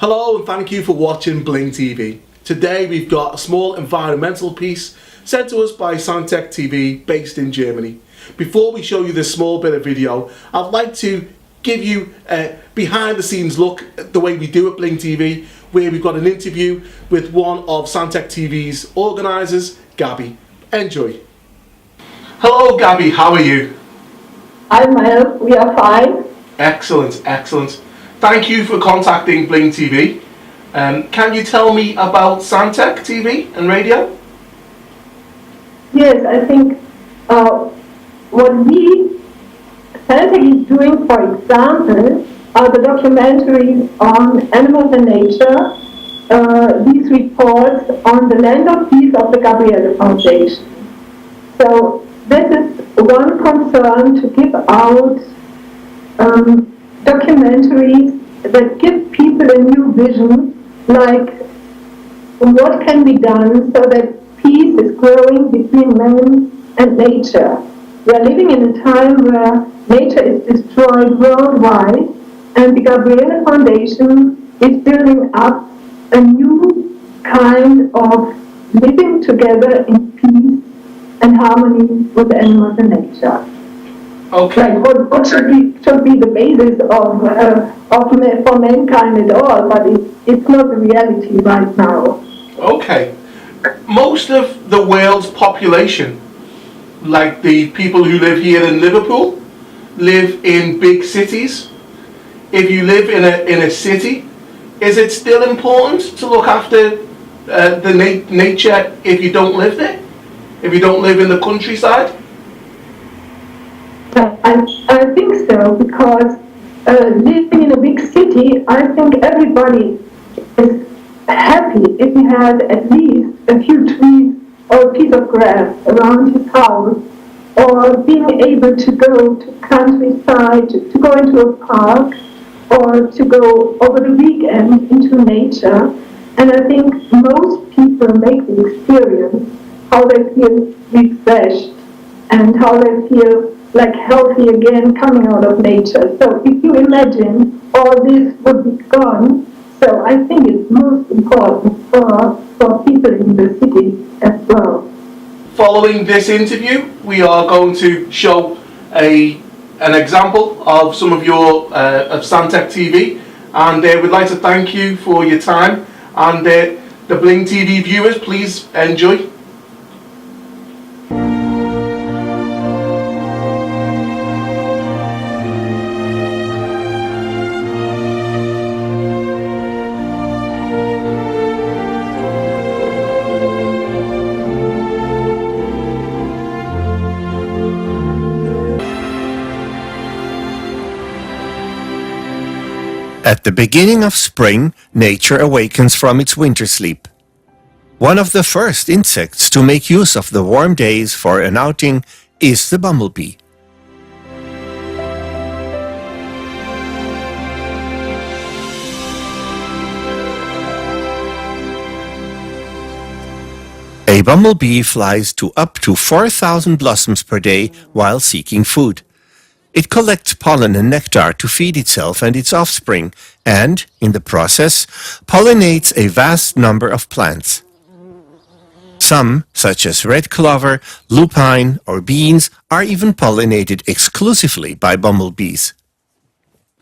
Hello and thank you for watching Bling TV. Today we've got a small environmental piece sent to us by Santec TV based in Germany. Before we show you this small bit of video, I'd like to give you a behind the scenes look at the way we do at Bling TV, where we've got an interview with one of Santec TV's organisers, Gabby. Enjoy. Hello Gabby, how are you? Hi Mel, we are fine. Excellent, excellent. Thank you for contacting Bling TV. Can you tell me about Santec TV and radio? Yes, I think what Santec is doing, for example, are the documentaries on animals and nature, these reports on the land of peace of the Gabriele Foundation. So this is one concern, to give out documentaries that give people a new vision, like what can be done so that peace is growing between man and nature. We are living in a time where nature is destroyed worldwide, and the Gabriele Foundation is building up a new kind of living together in peace and harmony with animals and nature. Okay. Like what should be the basis for mankind at all, but it's not the reality right now. Okay. Most of the world's population, like the people who live here in Liverpool, live in big cities. If you live in a city, is it still important to look after the nature if you don't live there? If you don't live in the countryside? I think so, because living in a big city, I think everybody is happy if he has at least a few trees or a piece of grass around his house, or being able to go to countryside, to go into a park, or to go over the weekend into nature. And I think most people make the experience how they feel refreshed and how they feel like healthy again coming out of nature. So if you imagine all this would be gone, so I think it's most important for people in the city as well. Following this interview, we are going to show an example of some of your of Santec TV, and we'd like to thank you for your time, and the Bling TV viewers, please enjoy. At the beginning of spring, nature awakens from its winter sleep. One of the first insects to make use of the warm days for an outing is the bumblebee. A bumblebee flies to up to 4,000 blossoms per day while seeking food. It collects pollen and nectar to feed itself and its offspring, and, in the process, pollinates a vast number of plants. Some, such as red clover, lupine, or beans, are even pollinated exclusively by bumblebees.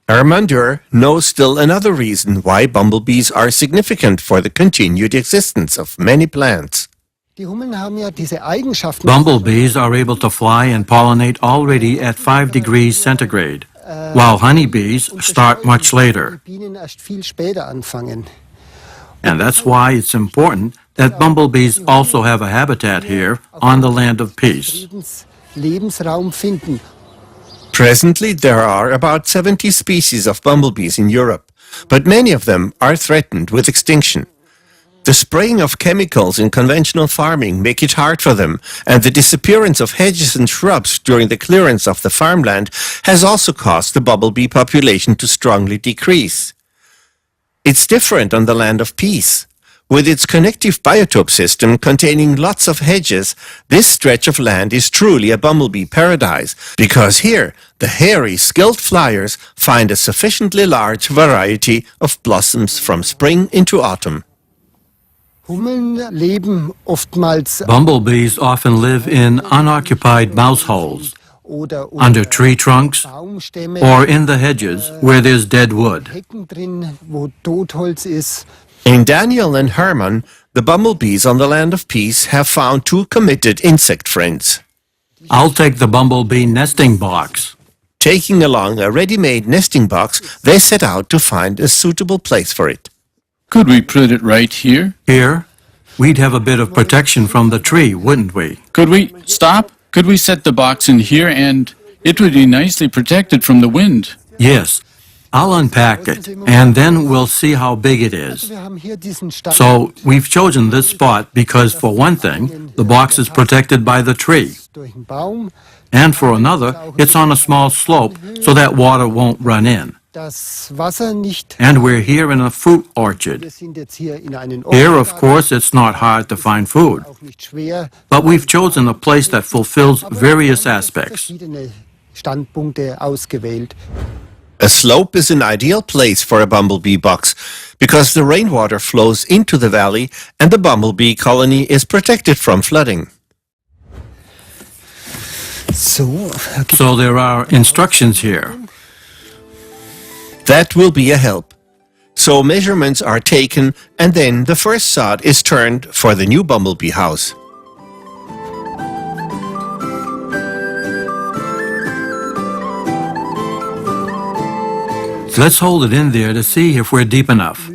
Hermandur knows still another reason why bumblebees are significant for the continued existence of many plants. Bumblebees are able to fly and pollinate already at 5 degrees centigrade, while honeybees start much later. And that's why it's important that bumblebees also have a habitat here on the land of peace. Presently, there are about 70 species of bumblebees in Europe, but many of them are threatened with extinction. The spraying of chemicals in conventional farming make it hard for them, and the disappearance of hedges and shrubs during the clearance of the farmland has also caused the bumblebee population to strongly decrease. It's different on the land of peace. With its connective biotope system containing lots of hedges, this stretch of land is truly a bumblebee paradise, because here the hairy, skilled flyers find a sufficiently large variety of blossoms from spring into autumn. Bumblebees often live in unoccupied mouse holes, under tree trunks, or in the hedges where there's dead wood. In Daniel and Herman, the bumblebees on the Land of Peace have found two committed insect friends. I'll take the bumblebee nesting box. Taking along a ready-made nesting box, they set out to find a suitable place for it. Could we put it right here? Here, we'd have a bit of protection from the tree, wouldn't we? Could we stop? Could we set the box in here and it would be nicely protected from the wind? Yes. I'll unpack it, and then we'll see how big it is. So, we've chosen this spot because, for one thing, the box is protected by the tree. And for another, it's on a small slope so that water won't run in. And we're here in a fruit orchard. Here, of course, it's not hard to find food. But we've chosen a place that fulfills various aspects. A slope is an ideal place for a bumblebee box because the rainwater flows into the valley and the bumblebee colony is protected from flooding. So there are instructions here. That will be a help. So measurements are taken and then the first sod is turned for the new bumblebee house. Let's hold it in there to see if we're deep enough.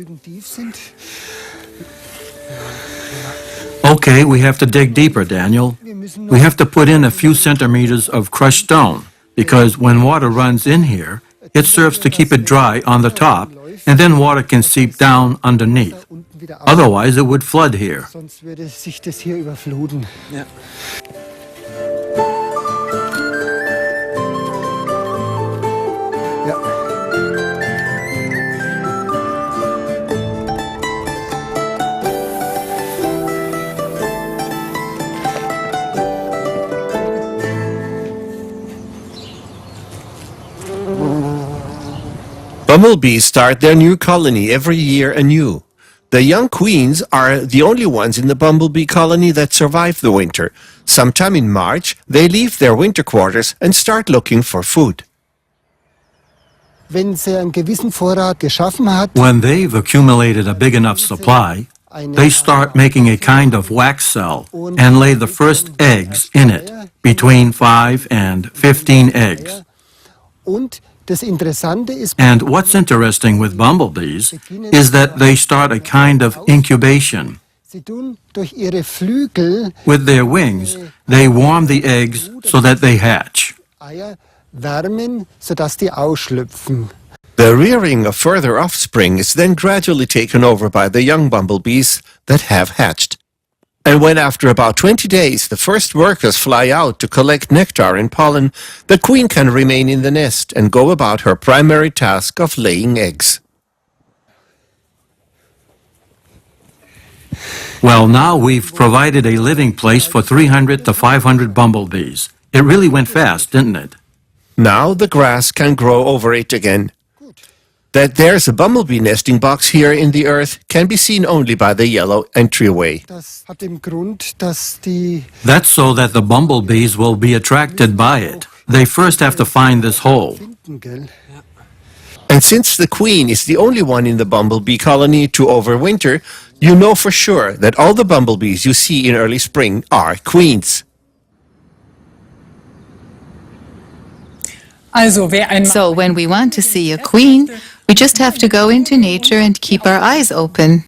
Okay, we have to dig deeper, Daniel. We have to put in a few centimeters of crushed stone, because when water runs in here, it serves to keep it dry on the top, and then water can seep down underneath. Otherwise, it would flood here. Bumblebees start their new colony every year anew. The young queens are the only ones in the bumblebee colony that survive the winter. Sometime in March, they leave their winter quarters and start looking for food. When they've accumulated a big enough supply, they start making a kind of wax cell and lay the first eggs in it, between 5 and 15 eggs. And what's interesting with bumblebees is that they start a kind of incubation. With their wings, they warm the eggs so that they hatch. The rearing of further offspring is then gradually taken over by the young bumblebees that have hatched. And when after about 20 days the first workers fly out to collect nectar and pollen, the queen can remain in the nest and go about her primary task of laying eggs. Well, now we've provided a living place for 300 to 500 bumblebees. It really went fast, didn't it? Now the grass can grow over it again. That there's a bumblebee nesting box here in the earth can be seen only by the yellow entryway. That's so that the bumblebees will be attracted by it. They first have to find this hole. And since the queen is the only one in the bumblebee colony to overwinter, you know for sure that all the bumblebees you see in early spring are queens. So when we want to see a queen, we just have to go into nature and keep our eyes open.